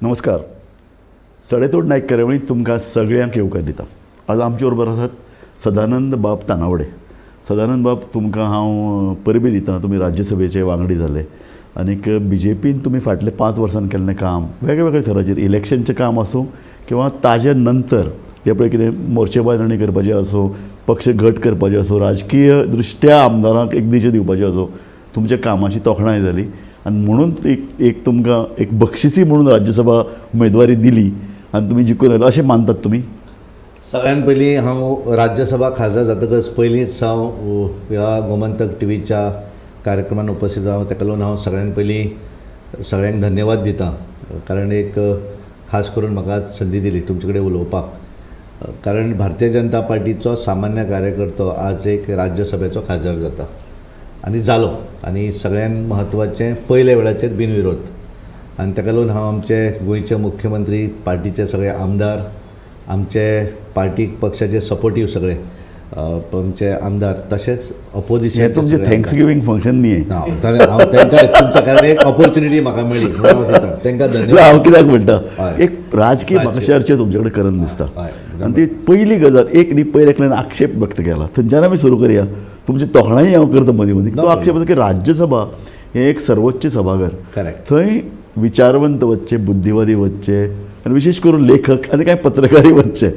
नमस्कार. सडेतोड नायक कार्यावळींत तुमकां सगळ्यांक येवकार दिता. आज आमचे बरोबर आसात सदानंद बाब तानावडे. सदानंद बाब, तुमकां हांव परबीं दितां. तुमी राज्यसभेचे वांगडी जाले आनीक BJPन तुमी फाटले 5 वर्सां केल्लें काम वेगवेगळ्या थराचेर, इलेक्शनचें काम आसूं किंवा ताजे नंतर जे पळय कितें मोर्चेबांदणी करपाचें आसूं, पक्ष घट करपाचें आसूं, राजकीय दृश्ट्या आमदारांक एक दिशा दिवपाचें आसूं, तुमच्या कामाची तोखणाय जाली आनी म्हणून एक तुमकां एक बक्षिसी म्हणून राज्यसभा उमेदवारी दिली आनी तुमी जिखून आयला अशें मानतात तुमी? सगळ्यात पयलीं हांव राज्यसभा खासदार जातकच पयलींच हांव ह्या गोमंतक टीव्हीच्या कार्यक्रमान उपस्थित जावं, ताका लागून हांव सगळ्यात पयलीं सगळ्यांक धन्यवाद दितां. कारण एक खास करून म्हाका संदी दिली तुमचे कडेन उलोवपाक. कारण भारतीय जनता पार्टीचो सामान्य कार्यकर्तो आज एक राज्यसभेचो खासदार जाता आनी जालो, आनी सगळ्यांत म्हत्वाचें पयले वेळाचेर बिनविरोध. आनी ताका लागून हांव आमचे गोंयचे मुख्यमंत्री, पार्टीचे सगळे आमदार, आमचे पार्टीक पक्षाचे सपोर्टीव सगळे आमचे आमदार, तशेंच ऑपोजिशन. तुमचे थँक्सगिवींग फंक्शन न्ही हांव तांकां तुमच्या कारण एक ऑपॉर्च्युनिटी म्हाका मेळ्ळी म्हणून हांव दितां तांकां धन्यवाद. हांव कित्याक म्हणटा, एक राजकीय म्हाका चर्चा तुमचे कडेन करन दिसता. आनी ती पयली गजाल एक न्ही, पयर एकल्यान आक्षेप व्यक्त केला, थंयच्यान आमी सुरू करुया. तुमची तोखणाय हांव करता मदीं मदीं. तो आक्षेप आसा की राज्यसभा हें एक सर्वोच्च सभाघर. करेक्ट. थंय विचारवंत वचचे, बुद्धिवादी वचचे आनी विशेष करून लेखक आनी कांय पत्रकारी वचचे.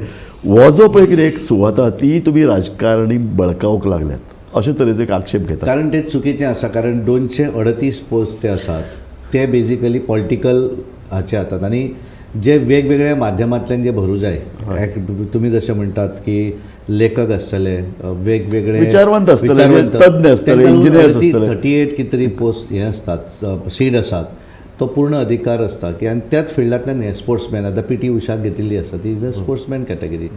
हो जो पळय कितें एक सुवाता ती तुमी राजकारणी बळकावंक लागल्यात, अशे तरेचो एक आक्षेप घेता. कारण ते चुकीचें आसा. कारण 238 पोस्ट ते आसात ते बेजिकली पॉलिटिकल हाचे जातात आनी जे वेगवेगळ्या माध्यमांतल्यान जे भरूं जाय. तुमी जशें म्हणटात की लेखक आसतले, वेगवेगळे विचारवंत आसतले, तज्ञ आसतले, इंजिनियर्स आसतले, 38 कितें तरी पोस्ट हे आसतात, सीट आसात. तो पूर्ण अधिकार आसता की आनी त्याच फिल्डांतल्यान हे स्पोर्ट्समॅन आतां PT उषाक घेतिल्ली आसा ती इज द स्पोर्ट्समॅन कॅटेगरी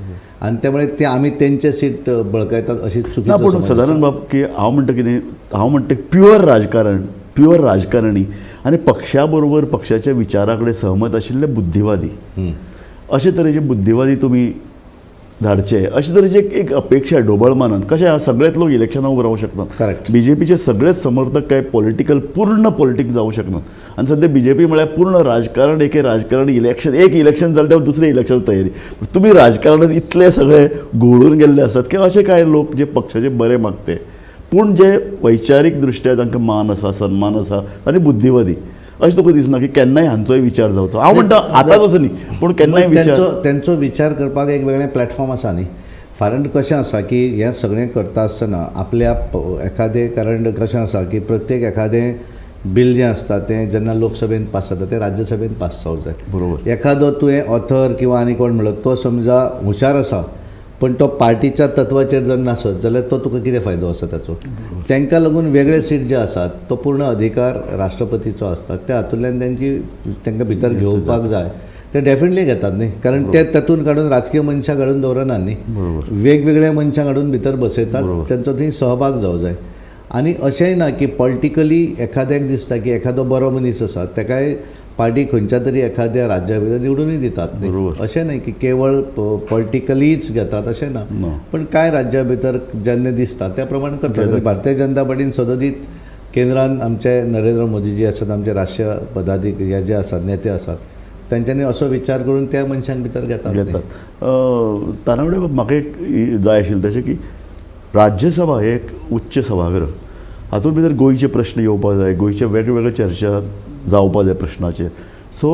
आनी त्यामुळे ते आमी तेंचे सीट बळकायतात अशी चुकी. पूण सदानंद बाब, की हांव म्हणटा कितें, हांव म्हणटा प्युअर राजकारण, प्युअर राजकारणी आनी पक्षा बरोबर पक्षाच्या विचारा कडेन सहमत आशिल्ले बुद्धिवादी, अशे तरेचे बुद्धिवादी तुमी धाडचे, अशे तरेची एक अपेक्षा ढोबळ मानन. कशें आहा, सगळेच लोक इलेक्शनाक उबे रावंक शकतात. करेक्ट. BJPचे सगळेच समर्थक काय पॉलिटिकल, पूर्ण पॉलिटिक्स जावंक शकनात. आनी सद्या BJP म्हळ्यार पूर्ण राजकारण, एक राजकारण, इलेक्शन, एक इलेक्शन जालें तेव्हा दुसरें इलेक्शन तयारी. तुमी राजकारणांत इतले सगळे घोळून गेल्ले आसात की अशे कांय लोक जे पक्षाचे बरे मागते पूण जे वैचारीक दृश्ट्या तांकां मान आसा, सन्मान आसा आनी बुद्धिवादी, अशें तुका दिसना की केन्नाय हांचोय विचार जावचो? हांव म्हणटा आतांच असो न्ही, पूण केन्नाय विचार, तेंचो विचार करपाक एक वेगळें प्लॅटफॉर्म आसा न्ही. कारण कशें आसा की हें सगळें करता आसतना आपल्या एखादें, कारण कशें आसा की प्रत्येक एखादें बील जें आसता तें जेन्ना लोकसभेन पास जाता तें राज्यसभेन पास जावंक जाय. बरोबर. एखादो तुवें ऑथर किंवा आनी कोण म्हणलो तो समजा हुशार आसा पण तो पार्टीच्या तत्वाचेर जर नासत जाल्यार तो तुका कितें फायदो आसा ताचो? तांकां लागून वेगळे सीट जे आसात तो पूर्ण अधिकार राष्ट्रपतीचो आसता. त्या हातूंतल्यान तांकां भितर घेवपाक जाय ते डेफिनेटली घेतात न्ही. कारण ते तातूंत काडून राजकीय मनशां काडून दवरनात न्ही, वेगवेगळ्या मनशां काडून भितर बसयतात. तांचो थंय सहभाग जावं जाय. आनी अशेंय ना की पॉलिटिकली एखाद्याक दिसता की एखादो बरो मनीस आसा ताकाय पार्टी खंयच्या तरी एखाद्या राज्या भितर निवडूनय दितात न्ही. अशें न्ही की केवळ पॉलिटिकलीच घेतात अशें ना, पण कांय राज्या भितर जेन्ना दिसता त्या प्रमाणे करतात. भारतीय जनता पार्टीन सदतीत केंद्रान आमचे नरेंद्र मोदीजी आसात, आमचे राष्ट्रीय पदाधिकारी हे जे आसात, नेते आसात, तांच्यांनी असो विचार करून त्या मनशांक भितर घेतात. तानावडे बाब, म्हाका एक जाय आशिल्लें तशें की राज्यसभा हे एक उच्च सभागृह, हातूंत भितर गोंयचे प्रश्न येवपाक जाय, गोंयचे वेगवेगळे चर्चा जावपाक जाय प्रश्नाचेर. सो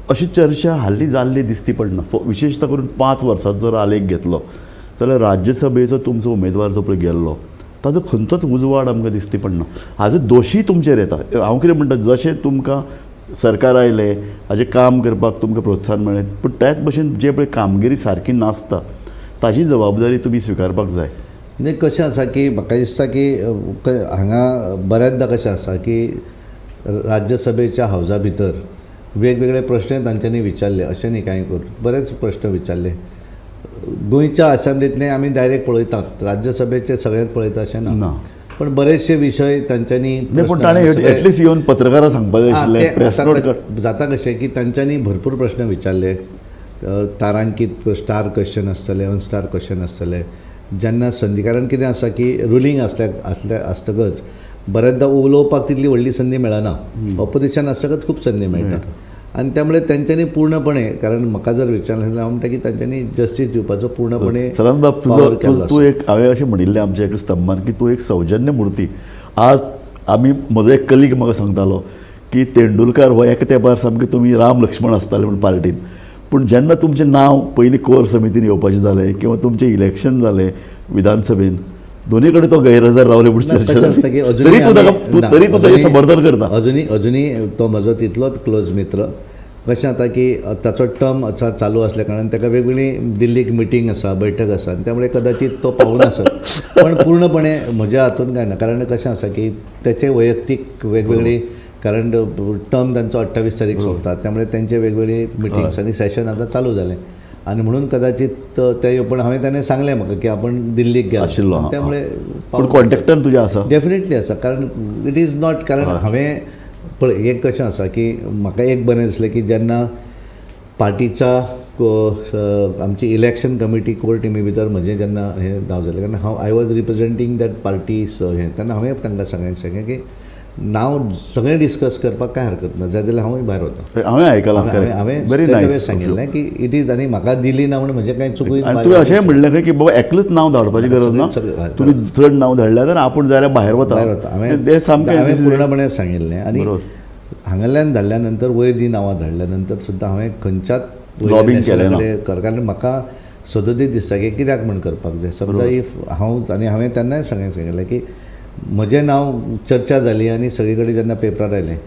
अशी चर्चा हाल्ली जाल्ली दिसती पडना. विशेशता करून 5 वर्सांचो जर आलेख घेतलो जाल्यार राज्यसभेचो तुमचो उमेदवार जो पळय गेल्लो ताजो खंयचोच उजवाड आमकां दिसती पडना. हाजो दोशी तुमचेर येता. हांव कितें म्हणटा, जशें तुमकां सरकार आयलें, हाजें काम करपाक तुमकां प्रोत्साहन मेळ्ळें, पूण त्याच भशेन जे पळय कामगिरी सारकी नासता ताजी जबाबदारी तुमी स्विकारपाक जाय. न्ही, कशें आसा की म्हाका दिसता की हांगा बऱ्याचदा कशें आसा की राज्यसभेच्या हावजा भितर वेगवेगळे प्रश्न तांच्यांनी विचारले. अशें न्ही कांय करून बरेच प्रश्न विचारले. गोंयच्या असेंब्लींतले आमी डायरेक्ट पळयतात, राज्यसभेचे सगळ्यांत पळयता अशें ना, पण बरेचशे विशय तांच्यांनी एटलिस्ट येवन पत्रकारां सांगपाक जाय आशिल्लें. जाता कशें की तांच्यांनी भरपूर प्रश्न विचारले. तारांकीत स्टार क्वेश्चन आसतले, अनस्टार क्वेश्चन आसतले. जेन्ना संदी, कारण कितें आसा की रुलींग आसतकच बऱ्याचदा उलोवपाक तितली व्हडली संदी मेळना, ऑपोजिशन आसतकच खूब संदी मेळटा. आनी त्यामुळे तेंच्यांनी पूर्णपणे, कारण म्हाका जर विचारलें जाल्यार हांव म्हणटा की तेंच्यांनी जस्टीस दिवपाचो पूर्णपणे सदानंद बाब वावर केल्लो तूं आसा. तूं एक हांवें अशें म्हणिल्लें आमच्या एका स्तंभान की तूं एक सौजन्य मूर्ती. आज आमी म्हजो एक कलीग म्हाका सांगतालो की तेंडुलकर हो एका तेंपार सामके तुमी राम लक्ष्मण आसताले म्हण पार्टीन, पूण जेन्ना तुमचें नांव पयलीं कोर समितीन येवपाचें जालें किंवा तुमचें इलेक्शन जालें विधानसभेन, दोनी कडेन तो गैरहजर रावले म्हूण चर्चा कशें आसता की जाली. अजुनूय तरी तूं ताचें समर्थन करता. अजुनूय तो म्हजो तितलोच क्लोज मित्र. कशें जाता की ताचो टर्म चालू आसल्या कारणान ताका वेगवेगळी दिल्लीक मिटींग आसा, बैठक आसा, आनी त्यामुळे कदाचित तो पावून आसत. पण पूर्णपणे म्हज्या हातून काय ना, कारण कशें आसा की त्याचे वैयक्तीक वेगवेगळी, कारण टर्म तांचो 28 तारीख सोंपता, त्यामुळे तेंचे वेगवेगळी मिटिंग्स आनी सेशन आतां चालू जालें. आनी म्हणून कदाचित ते पण हांवें ताणें सांगलें म्हाका की आपण दिल्लीक गेला आशिल्लो. त्यामुळे पूण कॉन्टॅक्टान तुज्या आसा? डेफिनेटली आसा, कारण इट इज नॉट, कारण हांवें पळय एक कशें आसा की म्हाका एक बरें दिसलें की जेन्ना पार्टीच्या आमची इलेक्शन कमिटी कोर टिमी भितर म्हजें जेन्ना हें नांव जालें, कारण हांव आय वॉज रिप्रेझेंटींग दॅट पार्टी हें, तेन्ना हांवें तांकां सगळ्यांक सांगलें की नांव सगळें डिस्कस करपाक काय हरकत ना, जाय जाल्यार हांवूय भायर वता. हांवें आयकलां. हांवें सांगिल्लें की इट इज, आनी म्हाका दिली ना म्हणून म्हजें कांय चुकूय. तुवें अशें म्हणलें खंय की बाबा एकलूच नांव धाडपाची गरज ना, तुमी चड नांव धाडल्यार जाल्यार आपूण जाल्यार भायर वता. हांवें पूर्णपणे सांगिल्लें. आनी हांगाल्यान धाडल्या नंतर वयर जी नांवां धाडल्या नंतर सुद्दां हांवें खंयच्याच लॉबिंग केलें ना, कारण म्हाका सदतीच दिसता की कित्याक म्हण करपाक जाय. समजा इफ आनी हांवें तेन्नाय सांगिल्लें की म्हजें नांव चर्चा जाली आनी सगळे कडेन जेन्ना पेपरार आयलें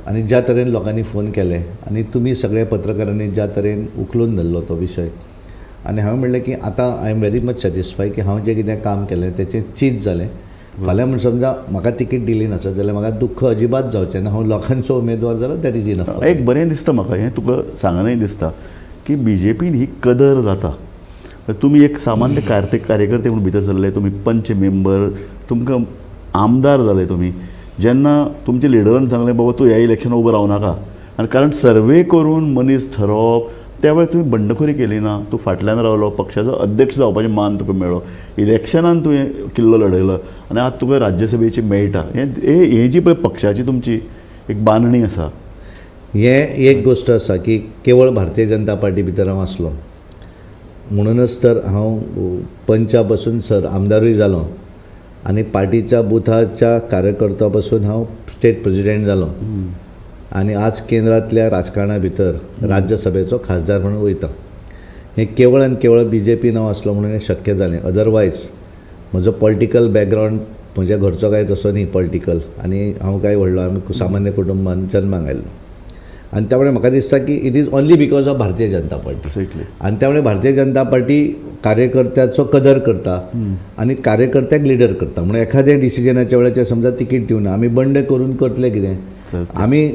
आनी ज्या तरेन लोकांनी फोन केले आनी तुमी सगळ्या पत्रकारांनी ज्या तरेन उखलून धरलो तो विशय, आनी हांवें म्हणलें की आतां I am very much satisfy की हांव जें कितें काम केलें तेचें चीज जालें. फाल्यां म्हण समजा म्हाका तिकीट दिली नासत जाल्यार म्हाका दुख्ख अजिबात जावचें ना, हांव लोकांचो उमेदवार जालो, दॅट इज इनफ. एक बरें दिसता म्हाका हें तुका सांगनय दिसता की BJPन ही कदर जाता. तुमी एक सामान्य कार्यकर्ते म्हणून भितर सरले, तुमी पंच मेंबर, तुमकां आमदार जाले तुमी. जेन्ना तुमच्या लिडरान सांगलें बाबा तूं ह्या इलेक्शनाक उबो रावनाका, आनी कारण सर्वे करून मनीस ठरोवप, त्या वेळार तुवें बंडखोरी केली ना, तूं फाटल्यान रावलो, पक्षाचो अध्यक्ष जावपाचें मान तुका मेळ्ळो, इलेक्शनान तुवें किल्लो लडयलो आनी आतां तुका राज्यसभेची मेळटा. हे जी पळय पक्षाची तुमची एक बांदणी आसा, हें एक गोश्ट आसा की केवळ भारतीय जनता पार्टी भितर हांव आसलो म्हणूनच तर हांव पंचा पासून सर आमदारूय जालो आनी पार्टीच्या बुथाच्या कार्यकर्त्या पासून हांव स्टेट प्रेजिडेंट जालो आनी आज केंद्रांतल्या राजकारणा भितर राज्यसभेचो खासदार म्हणून वयता. हें केवळ आनी केवळ BJP नांव आसलो म्हणून हें शक्य जालें. अदरवायज म्हजो पॉलिटिकल बॅकग्रावंड म्हज्या घरचो काय तसो न्ही पॉलिटिकल, आनी हांव काय व्हडलो आमी सामान्य कुटुंबान जल्माक आयल्लो, आनी त्यामुळे म्हाका दिसता की it is only because of Bharatiya Janata party. आनी त्यामुळे भारतीय जनता पार्टी कार्यकर्त्याचो कदर करता आनी कार्यकर्त्याक लिडर करता. म्हणून एखाद्या डिसिजनाच्या वेळाचेर समजा तिकीट दिवना, आमी बंड करून करतले कितें,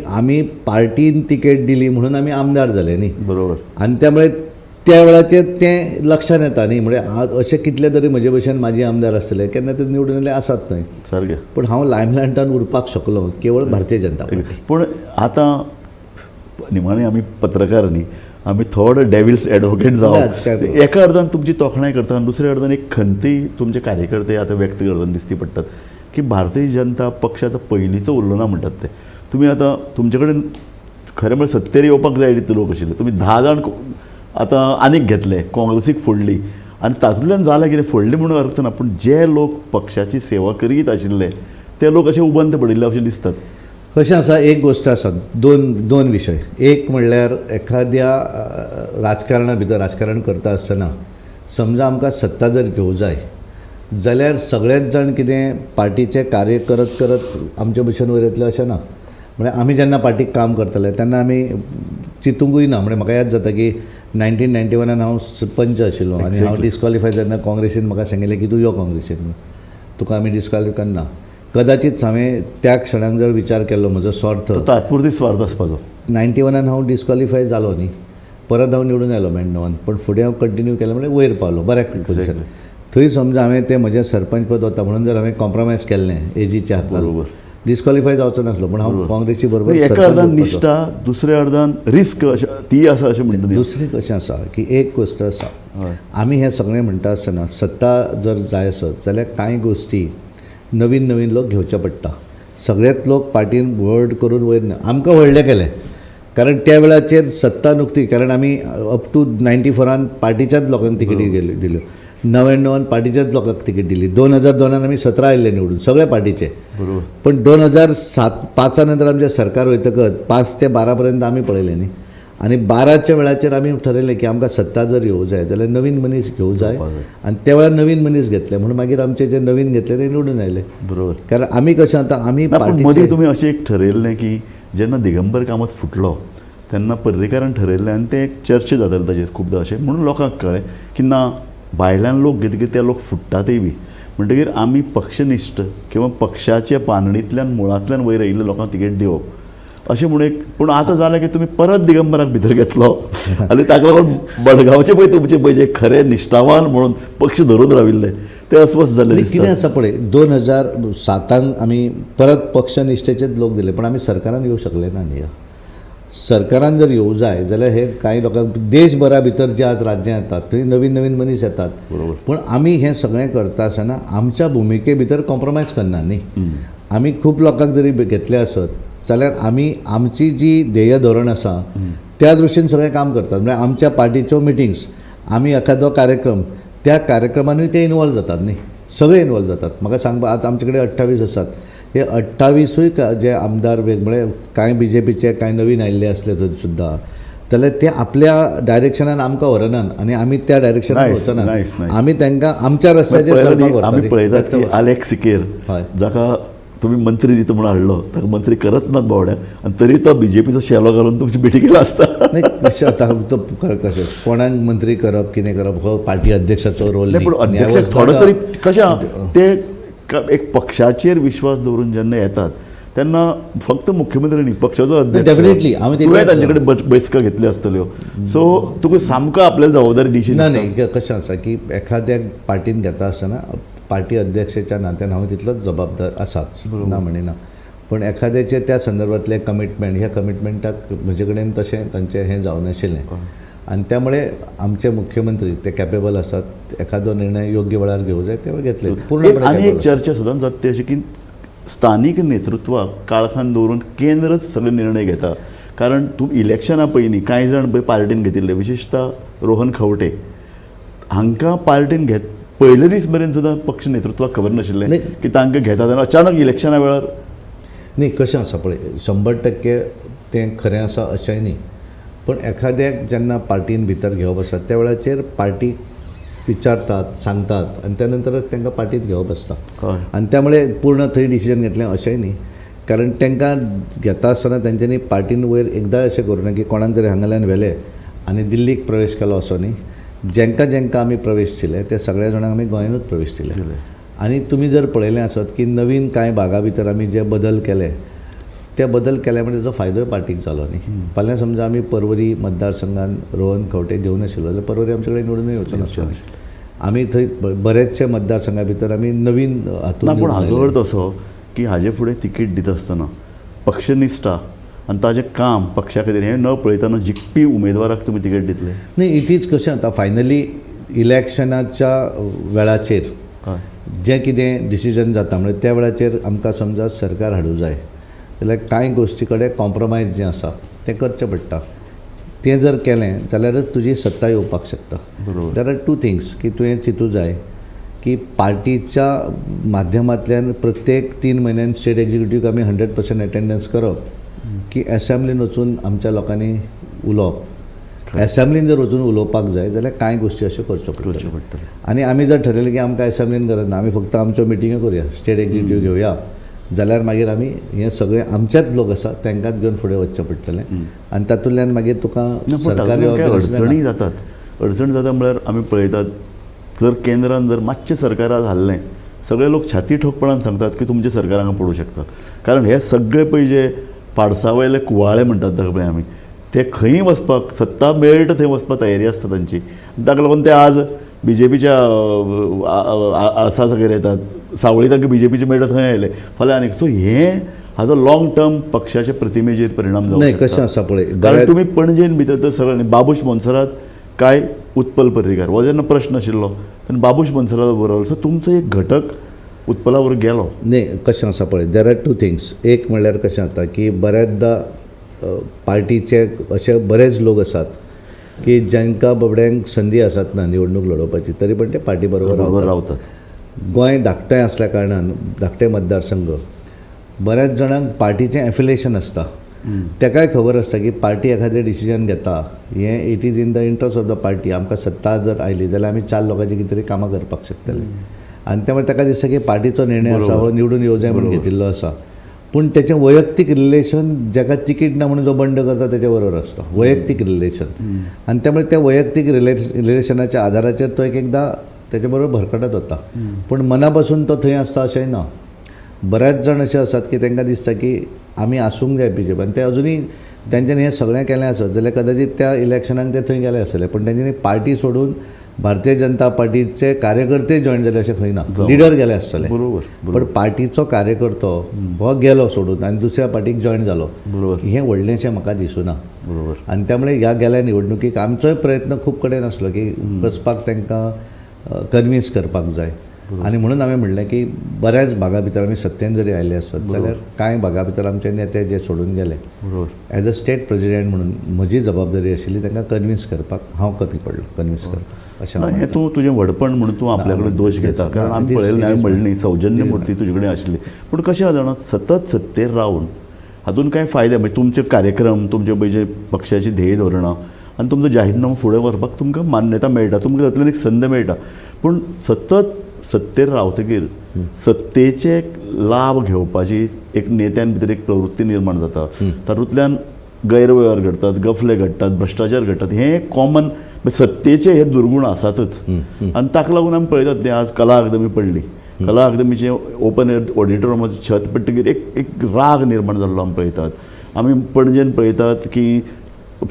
आमी पार्टीन तिकेट दिली म्हणून आमी आमदार जाले न्ही, बरोबर. आनी त्यामुळे त्या वेळाचेर तें लक्षांत येता न्ही. म्हणजे अशें कितले तरी म्हजे भशेन माजी आमदार आसतले, केन्ना तरी निवडून येयले आसात थंय, सारकें. पूण हांव लायमलायटान उरपाक शकलो केवळ भारतीय जनता पार्टी. पूण आतां निमाणे आमी पत्रकार न्ही, आमी थोडे डेविल्स एडवोकेट जावप. एका अर्दान तुमची तोखणाय करता आनी दुसऱ्या अर्दान एक खंती तुमचे कार्यकर्ते आतां व्यक्त करतना दिसती पडटात की भारतीय जनता पक्ष आतां पयलींचो उरलो ना म्हणटात ते. तुमी आतां तुमचे कडेन खरें म्हळ्यार 70 येवपाक जाय ते लोक आशिल्ले, तुमी 10 जाण आतां आनीक घेतले, काँग्रेसीक फोडली आनी तातूंतल्यान जालें कितें, फोडली म्हणून अर्थ ना, पूण जे लोक पक्षाची सेवा करीत आशिल्ले ते लोक अशे उबंत पडिल्ले अशें दिसतात. कशें आसा, एक गोश्ट आसा, दोन विशय. एक म्हणल्यार एखाद्या राजकारणा भितर राजकारण करता आसतना समजा आमकां सत्ता जर घेवं जाय जाल्यार सगळेच जाण कितें पार्टीचें कार्य करत करत आमचे भशेन वयर येतले अशें ना. म्हणजे आमी जेन्ना पार्टीक काम करताले तेन्ना आमी चिंतूंकूय ना. म्हणजे म्हाका याद जाता की 1991 हांव पंच आशिल्लो आनी हांव डिस्कॉलिफाय जेन्ना काँग्रेसीन म्हाका सांगिल्लें की तूं यो काँग्रेसीन, तुका आमी डिस्कॉलिफाय करना. कदाचित हांवें त्या क्षणाक जर विचार केल्लो म्हजो स्वार्थ, तात्पुरती स्वार्थ आसपाचो. 91 हांव डिस्कॉलिफाय जालो न्ही, परत हांव निवडून आयलो 99, पण फुडें हांव कंटिन्यू केलें म्हणजे वयर पावलो बऱ्याक पोजिशन. थंय समजा हांवें तें म्हजें सरपंच पद वता म्हणून जर हांवें कॉम्प्रोमायज केल्लें एजीच्या हातान, डिस्कॉलिफाय जावचो नासलो, पण हांव काँग्रेसी बरोबर. एका अर्दान निश्ठा, दुसऱ्या अर्दान रिस्क ती आसा अशें म्हणटा. दुसरें कशें आसा की एक गोश्ट आसा, आमी हें सगळें म्हणटा आसतना सत्ता जर जाय आसत जाल्यार कांय गोश्टी नवीन नवीन लोक घेवचे पडटा. सगळेच लोक पार्टीन व्हड करून वयर ना. आमकां व्हडलें केलें कारण त्या वेळाचेर सत्ता नुकती, कारण आमी अप टू 94 पार्टीच्याच लोकांक तिकेटी दिल्यो, 99 पार्टीच्याच लोकांक तिकेट दिली, 2002 आमी 17 आयिल्ले निवडून सगळे पार्टीचे. बरोबर. पण 2005 नंतर आमचें सरकार वयतकच 5 ते 12 पर्यंत आमी पळयले न्ही, आनी 12च्या वेळाचेर आमी ठरयलें की आमकां सत्ता जर येवं जाय जाल्यार नवीन मनीस घेवं जाय, आनी त्या वेळार नवीन मनीस घेतले म्हणून मागीर आमचे जे नवीन घेतले ते निवडून आयले. बरोबर. कारण आमी कशें आतां आमी मदीं तुम्ही अशें एक ठरयल्लें की जेन्ना दिगंबर कामत फुटलो तेन्ना पर्रीकारान ठरयल्लें आनी तें एक चर्चा जाताली ताचेर खूबदां अशें म्हणून लोकांक कळ्ळें की ना भायल्यान लोक घेतकीर ते लोक फुट्टातय बी, म्हणटकीर आमी पक्षनिश्ठ किंवा पक्षाच्या पानणींतल्यान मुळांतल्यान वयर आयिल्ल्या लोकांक तिकेट दिवप अशें म्हणून एक. पूण आतां जालें की तुमी परत दिगंबराक भितर घेतलो आनी ताका लागून मडगांवचे पळय तुमचे पळय जे खरे निश्ठावान म्हणून पक्ष धरून राविल्ले ते अस्वस्थ जाल्ले कितें दिसता. आसा पळय 2007 आमी परत पक्षनिश्ठेचेच लोक दिले, पण आमी सरकारान येवं शकले ना न्ही. सरकारान जर येवं जाय जाल्यार हे कांय लोकांक देशभरा भितर जे आज राज्यां येतात थंय नवीन नवीन मनीस येतात. बरोबर. पूण आमी हें सगळें करता आसतना आमच्या भुमिके भितर कॉम्प्रोमायज करना न्ही. आमी खूब लोकांक जरी घेतले आसत जाल्यार आमी आमची जी ध्येय धोरण आसा त्या दृश्टीन सगळें काम करतात. म्हणजे आमच्या पार्टीच्यो मिटिंग्स, आमी एखादो कार्यक्रम, त्या कार्यक्रमानूय ते इनवॉल्व जातात न्ही, सगळे इनवॉल्व जातात. म्हाका सांगपा आतां आमचे कडेन 28 आसात, हे 28ूय जे आमदार वेगवेगळे कांय BJPचे कांय नवीन आयिल्ले असले जर सुद्दां जाल्यार ते आपल्या डायरेक्शनान आमकां व्हरनात आनी आमी त्या डायरेक्शनान वचनात. आमी तांकां आमच्या रस्त्याचेर चलपाक व्हरतात. आमी पळयतात की आलेख सिकेर हय. जाका तुमी मंत्री दिता म्हणून हाडलो ताका मंत्री करत नात बावड्याक आनी तरी तो BJPचो शेलो घालून तुमची मिटिंगेला आसता. नाही कशें आतां तो कशें कोणाक मंत्री करप कितें करप हो पार्टी अध्यक्षाचो रोल नाही, पण अध्यक्ष थोडं तरी कशें ते एक पक्षाचेर विश्वास दवरून जेन्ना येतात तेन्ना फक्त मुख्यमंत्री न्ही पक्षाचो अध्यक्ष डेफिनेटली आमी तांचे कडेन बसका घेतल्यो आसतल्यो. सो तुका सामको आपल्याला जबाबदारी दिशी. नाही कशें आसा की एखाद्या पार्टीन घेता आसतना पार्टी अध्यक्षाच्या नात्यान हांव तितलोच जबाबदार आसाच ना म्हणिना, पण एखाद्याचे त्या संदर्भातले कमिटमेंट ह्या कमिटमेंटाक म्हजे कडेन तशें तांचें हें जावं नाशिल्लें आनी त्यामुळे आमचे मुख्यमंत्री ते कॅपेबल आसात, एखादो निर्णय योग्य वेळार घेवं जाय तेव्हा घेतले पूर्णपणे. आनी एक चर्चा सदांच जाता ती अशी की स्थानीक नेतृत्वाक काळखान दवरून केंद्रच सगळे निर्णय घेता. कारण तूं इलेक्शना पयलीं कांय जाण पळय पार्टीन घेतिल्ले, विशेषतः रोहन खंवटे हांकां पार्टीन घेत पयले दीस मेरेन सुद्दां पक्ष नेतृत्वाक खबर नाशिल्लें की तांकां घेता तेन्ना अचानक इलेक्शना वेळार. न्ही कशें आसा पळय 100% तें खरें आसा अशेंय न्ही, पण एखाद्याक जेन्ना पार्टीन भितर घेवप आसा त्या वेळाचेर पार्टी विचारतात सांगतात आनी त्या नंतरच तांकां पार्टीत घेवप आसता. आनी त्यामुळे पूर्ण थंय डिसिजन घेतलें अशेंय न्ही, कारण तांकां घेता आसतना तेंच्यांनी पार्टीन वयर एकदां अशें करूं ना की कोणाक तरी हांगाल्यान व्हेले आनी दिल्लीक प्रवेश केलो असो न्ही. जेंकां जेंकां आमी प्रवेश दिले ते सगळ्या जाणांक आमी गोंयांतूच प्रवेश दिले. आनी तुमी जर पळयलें आसत की नवीन कांय भागा भितर आमी जे बदल केले ते बदल केल्या म्हणजे ताजो फायदोय पार्टीक जालो न्ही. फाल्यां समजा आमी पर्वरी मतदारसंघान रोहन खंवटे घेवन आशिल्लो जाल्यार पर्वरी आमचे कडेन निवडून येवचो नासलो. आमी थंय बरेचशे मतदारसंघा भितर आमी नवीन हातूंत. पूण हाजो अर्थ असो की हाजे फुडें तिकेट दिता आसतना पक्षनिश्ठा आनी ताजें काम पक्षा खातीर हें न पळयतना जिखपी उमेदवाराक तुमी तिकेट दितले. न्ही इटीच कशें आतां फायनली इलेक्शनाच्या वेळाचेर जें कितें डिसिजन जाता म्हणजे त्या वेळाचेर आमकां समजा सरकार हाडूं जाय जाल्यार कांय गोश्टी कडेन कॉम्प्रोमायज जें आसा तें करचें पडटा. तें जर केलें जाल्यारच तुजी सत्ता येवपाक शकता. देर आर 2 थिंग्स की तुवें चिंतूं जाय की पार्टीच्या माध्यमांतल्यान प्रत्येक 3 म्हयन्यान स्टेट एक्झिक्युटिव्ह आमी 100% अटेंडन्स करप, की एसेंब्लीन वचून आमच्या लोकांनी उलोवप. एसेंब्लीन जर वचून उलोवपाक जाय जाल्यार कांय गोश्टी अश्यो करच्यो पडटल्यो. आनी आमी जर ठरयलें की आमकां एसेंब्लीन गरज ना, आमी फक्त आमच्यो मिटिंग्यो करुया, स्टेट एक्झिक्युटिव्ह घेवया, जाल्यार मागीर आमी हें सगळें आमचेच लोक आसा तांकांच घेवन फुडें वचचें पडटलें. आनी तातूंतल्यान मागीर तुका सरकारी अडचणी जातात. अडचण जाता म्हळ्यार आमी पळयतात जर केंद्रान जर मातशें सरकारान हाडलें सगळे लोक छाती ठोकपणान सांगतात की तुमचें सरकार हांगा पडूं शकता. कारण हे सगळे पळय जे पाडसावयले कुवाळे म्हणटात ताका पळय आमी, ते खंयी वचपाक सत्ता मेळटा थंय वचपाक तयारी आसता तांची. ताका लागून ते आज BJPच्या आसा सगळे येतात, सावळी तांकां BJPचे मेळटा थंय आयले, फाल्यां आनीक. सो हें हाजो लॉंग टर्म पक्षाच्या प्रतिमेचेर परिणाम जावं शकता. कशें आसा पळय कारण तुमी पणजेन भितर तर सगळे बाबूश मोन्सरात काय उत्पल पर्रीकार हो जेन्ना प्रश्न आशिल्लो तेन्ना बाबूश मोन्सरात बरोबर. सो तुमचो एक घटक उत्पला बरोबर गेलो. न्ही कशें आसा पळय देर आर 2 थिंग्स. एक म्हणल्यार कशें जाता की बऱ्याचदा पार्टीचे असे बरेच लोक असतात की जांकां बाबड्यांक संदी आसात ना निवडणूक लडोवपाची तरी पण ते पार्टी बरोबर रावतात गोंय धाकटें असल्या कारणान धाकटे मतदारसंघ बऱ्याच जाणांक पार्टीचें एफिलिएशन आसता ताकाय खबर आसता की पार्टी एखादें डिसिजन घेता हें it is in the interest of the party आमकां सत्ता जर आयली जाल्यार आमी 4 लोकांची कितें तरी कामां करपाक शकतले आनी त्यामुळे ताका दिसता की पार्टीचो निर्णय आसा हो निवडून येवं जाय म्हणून घेतिल्लो आसा पूण तेचें वैयक्तीक रिलेशन जाका तिकीट ना म्हणून जो बंड करता तेच्या बरोबर आसता वैयक्तीक रिलेशन आनी त्यामुळे त्या वैयक्तीक रिलेशनाच्या आधाराचेर तो एकदां तेच्या बरोबर भरकटत वता पूण मना पासून तो थंय आसता अशेंय ना बऱ्याच जाण असे असतात की तांकां दिसता की आमी आसूंक जाय बीजेपी आनी ते अजुनूय तेंच्यांनी हें सगळें केलें आसत जाल्यार कदाचित त्या इलेक्शनाक ते थंय गेले आसतले पूण तेंच्यांनी पार्टी सोडून भारतीय जनता पार्टीचे कार्यकर्ते जॉईन जाले अशें खंय ना लिडर गेले आसतले पण पार्टीचो कार्यकर्तो हो गेलो सोडून आनी दुसऱ्या पार्टीक जॉईन जालो हें व्हडलेंशें म्हाका दिसूना आनी त्यामुळे ह्या गेल्या निवडणुकीक आमचोय प्रयत्न खूब कडेन आसलो की वचपाक तांकां कन्विन्स करपाक जाय आनी म्हणून हांवें म्हणलें की बऱ्याच भागा भितर आमी सत्तेन जरी आयले आसत जाल्यार कांय भागा भितर आमचे नेते जे सोडून गेले एज अ स्टेट प्रेजिडेंट म्हणून म्हजी जबाबदारी आशिल्ली तांकां कन्विन्स करपाक हांव कमी पडलो कन्विन्स करपाक अशें हें तूं तुजें व्हडपण म्हणून तूं आपल्या कडेन दोश घेता कारण आमी पळयलें हांवें म्हणलें सौजन्य मुर्ती तुजे कडेन आशिल्ली पूण कशें जाणा सतत सत्तेर रावन हातून कांय फायदे म्हणजे तुमचे कार्यक्रम तुमचे पळय पक्षाची ध्येय धोरणां आनी तुमचो जाहीरनामो फुडें व्हरपाक तुमकां मान्यता मेळटा तुमकां तातूंतल्यान एक संद मेळटा पूण सतत सत्तेर रावतकीर सत्तेचे लाभ घेवपाची एक नेत्यां भितर एक प्रवृत्ती निर्माण जाता तातूंतल्यान गैरव्यवहार घडटात गफले घडटात भ्रश्टाचार घडटात हे कॉमन सत्तेचे हे दुर्गुण आसातच आनी ताका लागून आमी पळयतात तें आज कला अकादमी पडली कला अकादमीचें ओपन एअर ऑडिटोरियमाचें छत पडटकीर एक राग निर्माण जाल्लो आमी पळयतात आमी पणजेन पळयतात की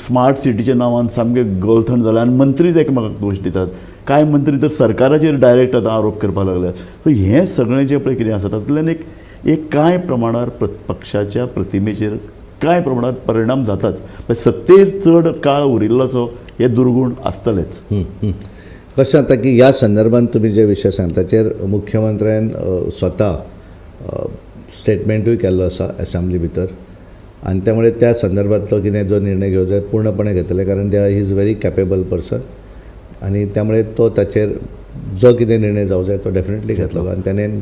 स्मार्ट सिटीच्या नांवान सामकें गलथण जालें आनी मंत्रीच एकामेकाक दोश दितात कांय मंत्री तर सरकाराचेर डायरेक्ट आतां आरोप करपाक लागल्यात सो हें सगळें जें पळय कितें आसा तातूंतल्यान एक कांय प्रमाणार पक्षाच्या प्रतिमेचेर कांय प्रमाणात परिणाम जाताच पण सत्तेर चड काळ उरिल्लोचो हे दुर्गुण आसतलेच कशें जाता की ह्या संदर्भात तुमी जे विशय सांगता ताचेर मुख्यमंत्र्यान स्वता स्टेटमेंटूय केल्लो आसा असेंब्ली भितर आनी त्यामुळे त्या संदर्भातलो कितें जो निर्णय घेवं जाय पूर्णपणे घेतले कारण he is very capable person आनी त्यामुळे तो ताचेर जो कितें निर्णय जावं जाय तो डेफिनेटली घेतलो आनी ताणें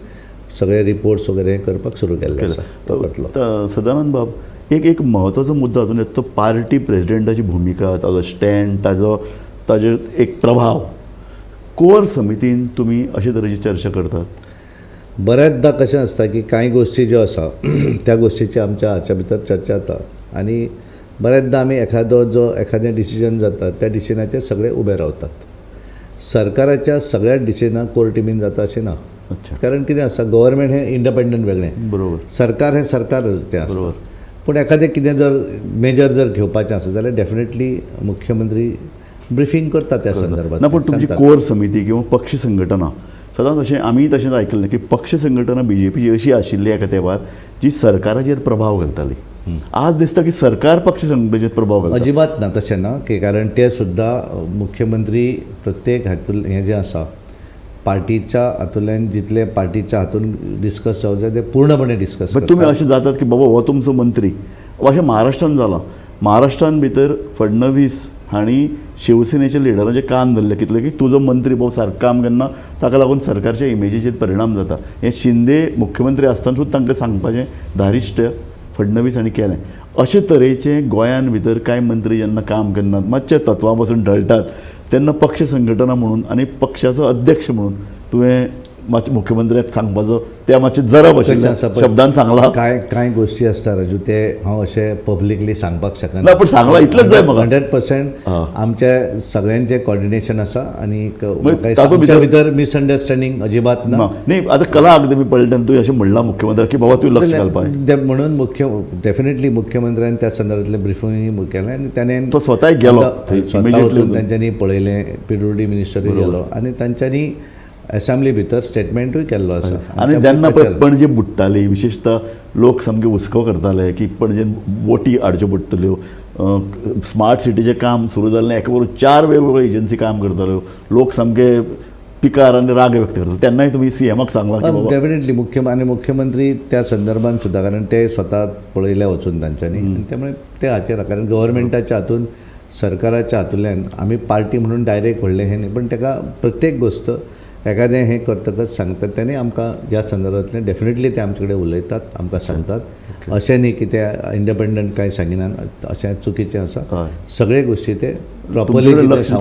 सगळे रिपोर्ट्स वगैरे करपाक सुरू केल्ले आसा तो करतलो सदानंद बाब एक महत्वाचो मुद्दो हातून येता तो पार्टी प्रेसिडेंटाची भुमिका ताजो स्टँड ताजो एक प्रभाव कोर समितीन तुमी अशे तरेची चर्चा करतात बऱ्याचदा कशें आसता की कांय गोश्टी ज्यो आसा त्या गोश्टीची आमच्या हाच्या भितर चर्चा जाता आनी बऱ्याचदा आमी एखादें डिसिजन जाता त्या डिसिजनाचेर सगळे उबे रावतात सरकाराच्या सगळ्या डिसिजनाक कोर टिमीन जाता अशें ना कारण कितें आसता गव्हर्मेंट हें इंडिपेंडंट वेगळें बरोबर सरकार हें सरकार तें आसता पूण एखादें कितें जर मेजर जर घेवपाचें आसा जाल्यार डेफिनेटली मुख्यमंत्री ब्रिफींग करता त्या संदर्भात ना पूण तुमची कोर समिती किंवा पक्ष संघटना सदांच अशें आमी तशेंच आयकल्लें की पक्ष संघटना बीजेपीची अशी आशिल्ली एका तेंपार जी सरकाराचेर प्रभाव घालताली आज दिसता की सरकार पक्ष संघटनेचेर प्रभाव घालता अजिबात ना तशें ना की कारण ते सुद्दां मुख्यमंत्री प्रत्येक हातूंत हें जें आसा पार्टीच्या हातूंतल्यान जितले पार्टीच्या हातून डिस्कस जावं जाय ते पूर्णपणे डिस्कस पण तुमी अशें जातात की बाबा हो तुमचो मंत्री अशें महाराष्ट्रान जालां महाराष्ट्रान भितर फडणवीस हांणी शिवसेनेच्या लिडराचे कान धरले कितले की तुजो मंत्री बाबा सारको काम करना ताका लागून सरकारच्या इमेजीचेर परिणाम जाता हें शिंदे मुख्यमंत्री आसतना सुद्दां तांकां सांगपाचें धारिश्ट फडणवीस हांणी केलें अशे तरेचें गोंयान भितर कांय मंत्री जेन्ना काम करनात मातशे तत्वां पासून ढळटात तेन्ना पक्ष संघटना म्हणून आनी पक्षाचो अध्यक्ष म्हणून तुवें मातशें मुख्यमंत्र्याक सांगपाचो त्या मातशें जरब अशें शब्दान सांगला कांय गोश्टी आसता राजू ते हांव अशें पब्लिकली सांगपाक शकना ना पूण सांगला इतलेंच जाय म्हाका 100% आमचे सगळ्यांचें कॉर्डिनेशन आसा आनी तातूंत भितर मिसअंडरस्टँडींग अजिबात ना न्ही आतां कला अकादमी पळयल्यान तुवें अशें म्हणलां मुख्यमंत्र्याक की बाबा तुवें लक्ष घालपाक म्हणून डेफिनेटली मुख्यमंत्र्यान त्या संदर्भांतलें ब्रिफींग केलें आनी ताणें तो स्वताय गेलो स्वता वचून तांच्यांनी पळयलें PWD मिनिस्टरूय गेलो आनी तांच्यांनी असेंब्ली भितर स्टेटमेंटूय केल्लो आसा आनी जेन्ना पणजे बुडटाली विशेषतः लोक सामके हुस्को करताले की पणजेन बोटी हाडच्यो पडटल्यो स्मार्ट सिटीचें काम सुरू जाल्लें एका बरोबर 4 वेगवेगळ्यो एजन्सी काम करताल्यो लोक सामके पिकार आणि राग व्यक्त करता तेन्नाय तुम्ही सीएमाक सांगला की बाबा डेफिनेटली मुख्यमंत्री त्या संदर्भात सुद्धा कारण ते स्वतः पळयल्या वचून तांच्यांनी आणि त्यामुळे ते हाचेर कारण गव्हर्मेंटाच्या हातून सरकाराच्या हातूंतल्यान आमी पार्टी म्हणून डायरेक्ट व्हडलें हें न्ही पण ताका प्रत्येक गोश्ट एखादें हें करतकच सांगतात तेणी आमकां ह्या संदर्भांतलें डेफिनेटली ते आमचे कडेन उलयतात आमकां सांगतात अशें न्ही की ते इंडिपेंडंट कांय सांगिनात अशें चुकीचें आसा सगळे गोश्टी ते प्रॉपरली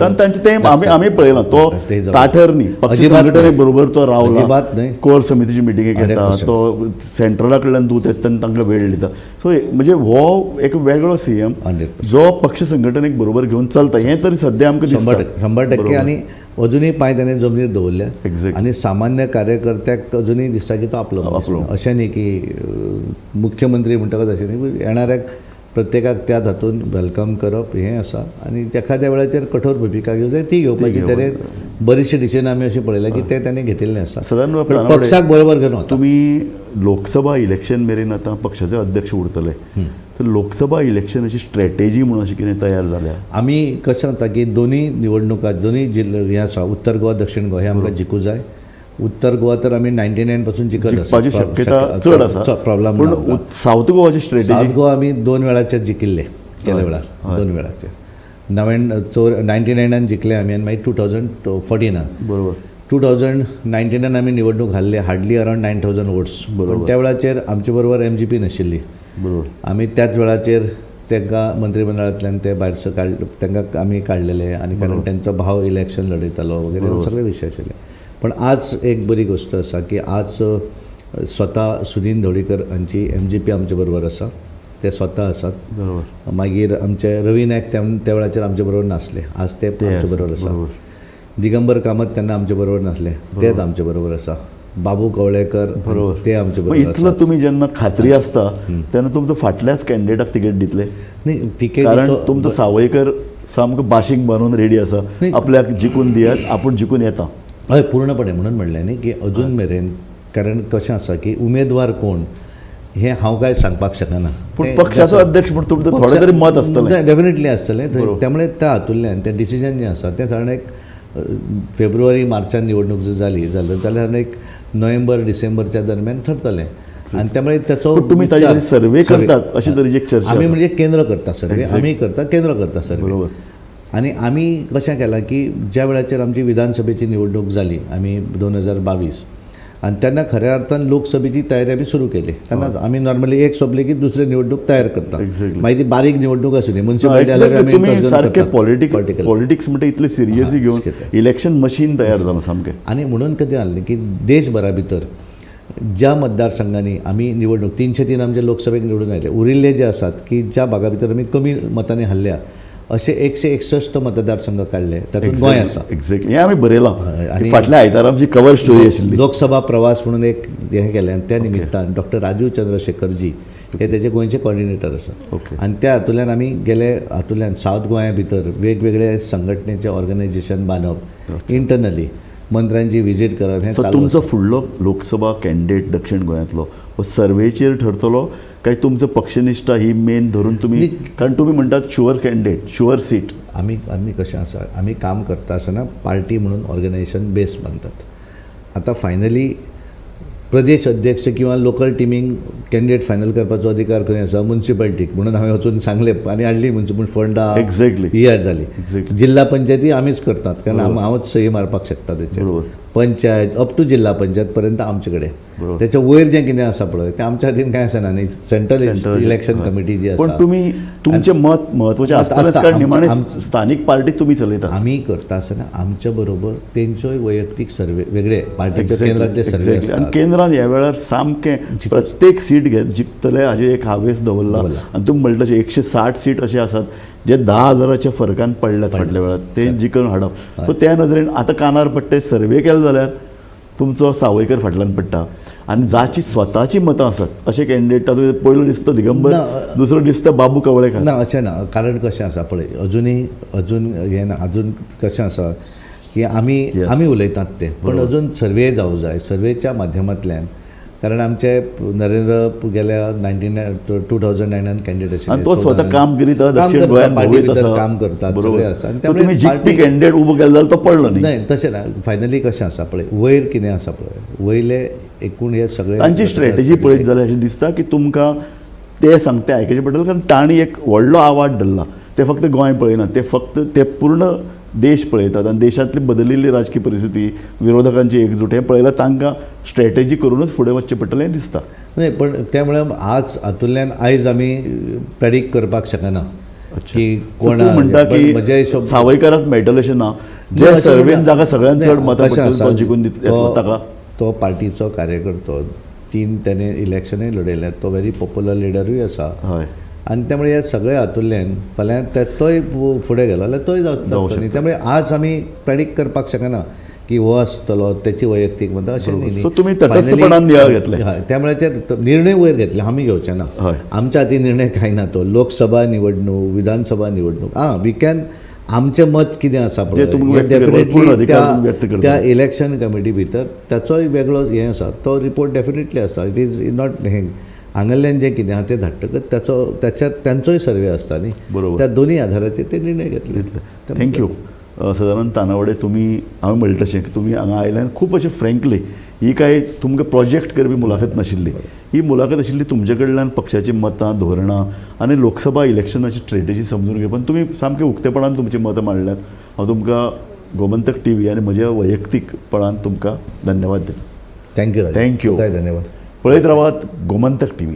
तांचे ते आमी पळयलां तो ताठर न्ही पक्ष संघटने बरोबर तो रावला अजिबात न्ही कोर समितीची मिटिंगेक येता तो सेंट्रला कडल्यान दूत येता तेन्ना तांकां वेळ दिता सो म्हणजे हो एक वेगळो सीएम 100% जो पक्ष संघटनेक बरोबर घेवन चलता हें तरी सद्या आमकां दिसता 100% आणि अजूनय पांय ताणें जमनीर दवरल्या Exactly. आनी सामान्य कार्यकर्त्याक अजूनय दिसता की तो आपलो मनीस. अशें न्ही की मुख्यमंत्री म्हणटकच अशें न्ही येणाऱ्याक प्रत्येकाक त्या हातून वेलकम करप हें आसा आनी एखाद्या वेळाचेर कठोर भुमिका घेवं जाय ती घेवपाची तरेन बरीचशी डिसिजन आमी अशी पळयल्या की ते ताणें घेतिल्लें आसा सदानंद पण रानडे, पक्षाक बरोबर घेवन वता. तुम्ही लोकसभा इलेक्शन मेरेन आतां पक्षाचे अध्यक्ष उरतले तर लोकसभा इलेक्शनाची स्ट्रॅटेजी म्हणून अशी कितें तयार जाल्या आमी कशें जाता की दोनूय निवडणुका दोनूय जिल्ले हें आसा उत्तर गोवा दक्षिण गोवा हे आमकां जिखूं जाय उत्तर गोवा तर आमी 99 पासून जिखत जिखपाची शक्यता चड आसा प्रॉब्लम पूण साऊथ गोवाची स्ट्रॅटेजी साऊथ गोवा आमी 2 वेळाचेर जिखिल्ले गेल्या वेळार 2 वेळाचेर 99 जिखले आमी आनी मागीर 2014 बरोबर 2019 आमी निवडणूक हारले हार्डली अरावंड 9000 वोट्स पण त्या वेळाचेर आमचे बरोबर MGP नाशिल्ली बरोबर आमी त्याच वेळाचेर तांकां मंत्रिमंडळांतल्यान ते भायर तांकां आमी काडलेले आनी कारण तांचो भाव इलेक्शन लडयतालो वगैरे सगळे विशय आशिल्ले पण आज एक बरी गोष्ट आसा की आज स्वता सुदीन ढवळीकर हांची MGP आमचे बरोबर आसा ते स्वता आसात बरोबर मागीर आमचे रवी नायक त्या वेळाचेर आमचे बरोबर नासले आज ते आमचे बरोबर आसा दिगंबर कामत तेन्ना आमचे बरोबर नासले तेच आमचे बरोबर आसा बाबू कवळेकर बरोबर ते आमचे मग बरोबर इतलं तुम्ही जेन्ना खात्री असता तेन्ना तुमचं फाटल्याच कॅन्डिडेटाक तिकेट दितले नाही तिकेट कारण तुमचं सावयकर सामको बाशीक बांदून रेडी आसा आपल्याक जिखून दियात आपूण जिखून येता हय पूर्णपणे म्हणून म्हणलें न्ही की अजून मेरेन कारण कशें आसा की उमेदवार कोण हें हांव काय सांगपाक शकना पूण पक्षाचो अध्यक्ष म्हणून तुमचं थोडें तरी मत आसतलें डेफिनेटली आसतलें त्यामुळे त्या हातूंतल्यान तें डिसिजन जें आसा तें सादारण एक फेब्रुवारी मार्चान निवडणूक जर जाली जाल्यार एक नोव्हेंबर डिसेंबरच्या दरम्यान ठरतलें आनी त्यामुळे त्याचो तुम्ही ताजे सर्वे करतात अशी तरेची एक चर्चा आमी म्हणजे केंद्र करता सर्वे आमी करता केंद्र करता सर्वे बरोबर आनी आमी कशें केलां की ज्या वेळाचेर आमची विधानसभेची निवडणूक जाली आमी 2022 आनी तेन्ना खऱ्या अर्थान लोकसभेची तयारी आमी सुरू केली तेन्ना आमी नॉर्मली एक सोंपली की दुसरी निवडणूक तयार करता मागीर ती बारीक निवडणूक आसूं म्युन्सिपालिटी जाल्यार आमी तुम्ही सारखे पॉलिटिक्स म्हणजे इतले सिरियसली घेवन इलेक्शन मशीन तयार जालां सामकें आनी म्हणून कितें जालें की देशभरा भितर ज्या मतदारसंघांनी आमी निवडणूक 303 आमचे लोकसभेक निवडून आयले उरिल्ले जे आसात की ज्या भागा भितर आमी कमी मतांनी हरल्या असे 161 मतदारसंघ काढले तातूंत गोंय आसा एक्झॅक्टली हें आमी बरयलां आनी फाटल्या आयतारा आमची कवर स्टोरी आशिल्ली लोकसभा प्रवास म्हणून एक हें केलें आनी त्या निमित्तान डॉक्टर राजीव चंद्रशेखरजी हे तेजे गोंयचे कॉर्डिनेटर आसात आनी त्या हातूंतल्यान आमी गेले हातूंतल्यान सावथ गोंया भितर वेगवेगळे संघटनेचे ऑर्गनायझेशन बांदप इंटरनली मंत्र्यांची विजीट करप हें चालू तुमचो फुडलो लोकसभा कॅन्डिडेट दक्षिण गोंयांतलो हो सर्वेचेर ठरतलो काय तुमचो पक्षनिश्ठा ही मेन धरून तुम्ही कारण तुम्ही म्हणटात शुअर कॅन्डिडेट शुअर सीट आमी कशें आसा आमी काम करता आसतना पार्टी म्हणून ऑर्गनायझेशन बेस बांदतात आतां फायनली प्रदेश अध्यक्ष किंवा लोकल टिमींग कॅन्डिडेट फायनल करपाचो अधिकार खंय आसा म्युन्सिपालिटीक म्हणून हांवें वचून सांगलें आनी हाडली म्युन्सिपल फंडा एक्झॅक्टली ही हाड जाली जिल्हा पंचायती आमीच करतात कारण हांवच सही मारपाक शकता तेचेर पंचायत अप टू जिल्हा पंचायत पर्यंत आमचे कडेन त्याच्या वयर जें कितें आसा पळय तें आमच्या हातीन कांय आसना न्ही सेंट्रल इलेक्शन कमिटी जी आसा पण तुम्ही तुमचे मत महत्वाचें आसताच कारण निमाणे स्थानीक पार्टी तुम्ही चलयता आमी करता आसतना आमच्या बरोबर तेंच्योय वैयक्तीक सर्वे वेगळे पार्टीच्या केंद्रातले सर्वे आनी केंद्रान ह्या वेळार सामकें प्रत्येक सीट जिखतले हाजे एक हावेस दवरला आनी तुमी म्हणटा तशें 160 सीट अशे आसात जे 10,000च्या फरकान पडल्यात फाटल्या वेळार ते जिखून हाडप सो त्या नदरेन आतां कानार पडटे सर्वे केले जाल्यार तुमचो सावयकर फाटल्यान पडटा आनी जाची स्वताची मतां आसात अशे कॅन्डिडेट पयलो दिसता दिगंबर दुसरो दिसता बाबू कवळेकर ना अशें ना कारण कशें आसा पळय अजून हें ना अजून कशें आसा की आमी उलयतात ते पण अजून सर्वे जावं जाय सर्वेच्या माध्यमांतल्यान कारण आमचे नरेंद्र गेल्या 2009 कॅन्डिडेट आशिल्ले. आणि तो स्वतः काम करीत आहा, काम दक्षिण करता, गोंयान पार्टी भोंवयत भितर आसा. काम करतात, बरोबर. सगळे आसा. आणि सो त्यामुळे तुम्ही जिखपी पार्टी- कॅन्डिडेट उबो केलो जाल्यार तो पडलो न्ही. नाही तशें ना. फायनली कशें आसा पळय, वयर कितें आसा पळय, वयले एकूण हे सगळे तांची स्ट्रॅटेजी पळयत जाल्यार अशें दिसता की तुमकां ते सांगता आयकचें पडटलें, कारण तांणी एक व्हडलो आवाज धरला. ते फक्त गोंय पळयनात, ते फक्त ते पूर्ण देश पळयतात आनी देशांतली बदलिल्ली राजकीय परिस्थिती, विरोधकांची एकजूट हें पळयल्यार तांकां स्ट्रॅटेजी करूनच फुडें वचचें पडटलें हें दिसता. नाही पण त्यामुळे आज हातूंतल्यान आयज आमी प्रेडिक्ट करपाक शकना की कोण तूं म्हणटा की म्हज्या हिशोब सावयकाराक मेळटलें अशें ना. नाही, जे अशें सर्वेन म्हणना. जाका सगळ्यांत नाही, चड मतां कशें पडटलीं आसा, तो जिखून येतलो ताका. तो पार्टीचो कार्यकर्तो 3 त्याने इलेक्शनूय लडयल्यात, तो व्हेरी पॉप्युलर लिडरूय आसा. हय. आनी त्यामुळे ह्या सगळ्या हातूंतल्यान फाल्यां तोय फुडें गेलो जाल्यार तोय जावचो न्ही. त्यामुळे आज आमी प्रेडिक्ट करपाक शकना की हो आसतलो त्याची वैयक्तीक मतां अशें न्ही. सो तुमी तटस्थपणान निर्णय घेतले. हय, त्यामुळे ते निर्णय वयर घेतले, आमी घेवचे ना. हय. आमच्या हाती निर्णय कांय ना. तो लोकसभा निवडणूक, विधानसभा निवडणूक, वी कॅन आमचें मत कितें आसा जे तुमकां व्यक्त करपाक पूर्ण अधिकार तुमी व्यक्त करता. त्या इलेक्शन कमिटी भितर ताचोय वेगळो हें आसा. तो रिपोर्ट डेफिनेटली आसा. इट इज नॉट हें हांगांतल्यान जें कितें आहा तें धाडटकच तांचोय सर्वे आसता न्ही. बरोबर. त्या दोनूय आधाराचेर ते निर्णय घेतले. थँक्यू. सदानंद तानावडे, तुमी हांवें म्हणलें तशें की तुमी हांगा आयल्यान खूब अशें फ्रँकली ही काय तुमकां प्रोजेक्ट करपी मुलाखत नाशिल्ली. ही मुलाखत आशिल्ली तुमचे कडल्यान पक्षाची मतां, धोरणां आनी लोकसभा इलेक्शनाची स्ट्रॅटेजी समजून घेवपाक. तुमी सामकें उक्तेपणान तुमची मतां मांडल्यात. हांव तुमकां गोमंतक TV आनी म्हज्या वैयक्तीकपणान तुमकां धन्यवाद दिता. थँक्यू. थँक्यू. धन्यवाद. पळयत रावात गोमंतक TV.